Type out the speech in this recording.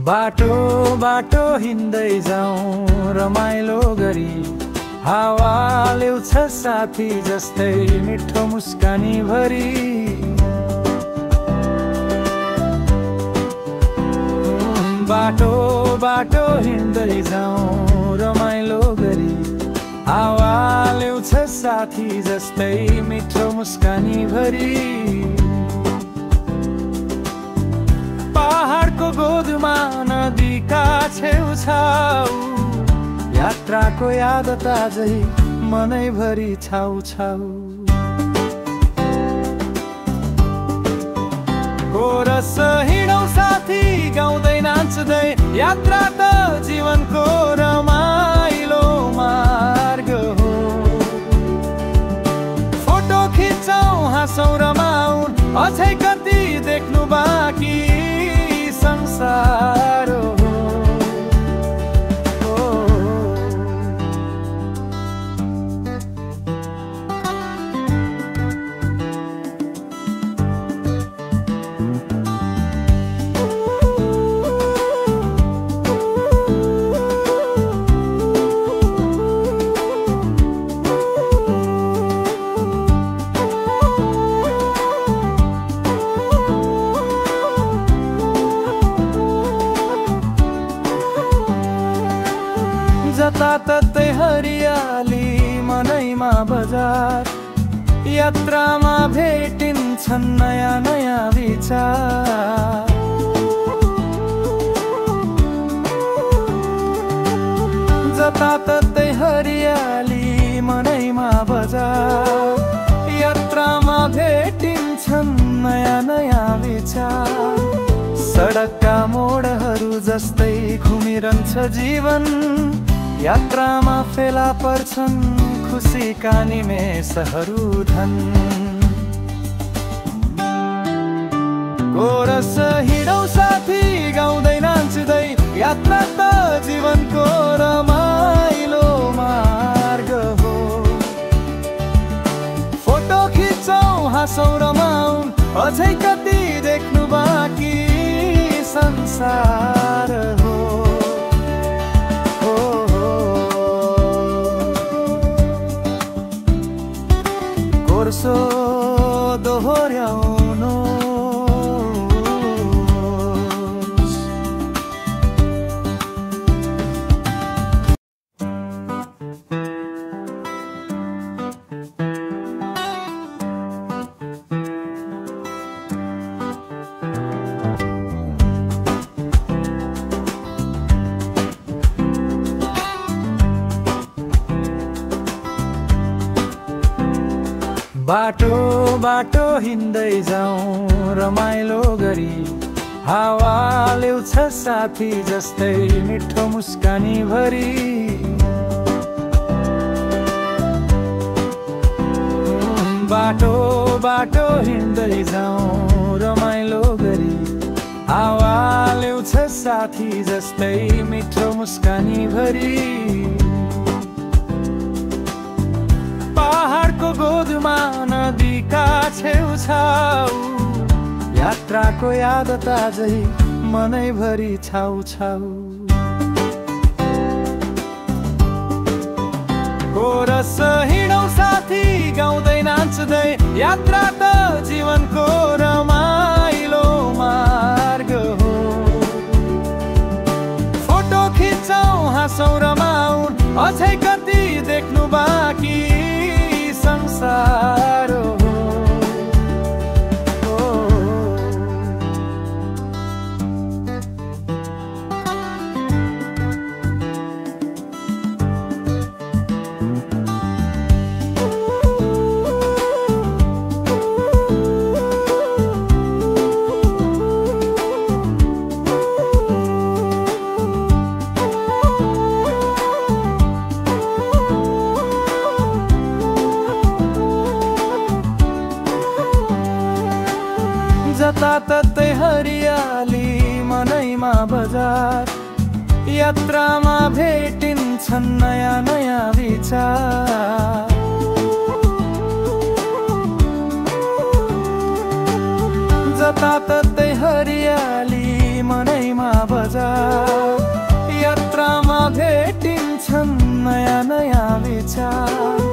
बाटो बाटो हिँड्दै जाउँ रमाइलो गरी, हावा ल्याउँछ साथी जस्तै मिठो मुस्कानी भरी। बाटो बाटो हिँड्दै जाउँ रमाइलो गरी, हावा ल्याउँछ साथी जस्तै मिठो मुस्कानी भरी। पहाडको गोदमा नदीका छेउछाउ, यात्राको याद ताजै मनैभरि छाउ छाउ। कोरस हिँडौँ साथी गाउँदै नाच्दै, यात्रा त जीवनको रमाइलो मार्ग हो। फोटो खिचौँ हाँसौँ रमाउँ, अझै कति देख्नु बाँकी संसार हो। जताततै हरियाली मनैमा बजार, यात्रामा भेटिन्छन् नयाँ नयाँ विचार। जताततै हरियाली मनैमा बजार, यात्रामा भेटिन्छन् नयाँ नयाँ विचार। सडकका मोडहरू जस्तै घुमिरहन्छ जीवन, यात्रामा फेला पर्छन् खुसीका निमेषहरू धन। कोरस हिँडौँ साथी गाउँदै नाच्दै, यात्रा त जीवनको रमाइलो मार्ग हो। फोटो खिचौँ हाँसौँ रमाउँ, अझै कति देख्नु बाँकी संसार हो। कोर्सो दोहोर्याउनु बाटो बाटो हिँड्दै जाउँ रमाइलो गरी, हावा ल्याउँछ साथी जस्तै मिठो मुस्कानी भरी। बाटो बाटो हिँड्दै जाउँ रमाइलो गरी, हावा ल्याउँछ साथी जस्तै मिठो मुस्कानी भरी। पहाडको गोदमा नदीका छेउछाउ, यात्राको याद ताजै मनैभरि छाउ छाउ। कोरस हिँडौँ साथी गाउँदै नाच्दै, यात्रा त जीवनको रमाइलो मार्ग हो। फोटो खिचौँ हाँसौँ रमाउँ, अझै कति देख्नु बाँकी संसार हो। जताततै हरियाली मनैमा बजार, यात्रामा भेटिन्छन् नयाँ नयाँ विचार। जताततै हरियाली मनैमा यात्रामा बजार यात्रामा भेटिन्छन् नयाँ नयाँ विचार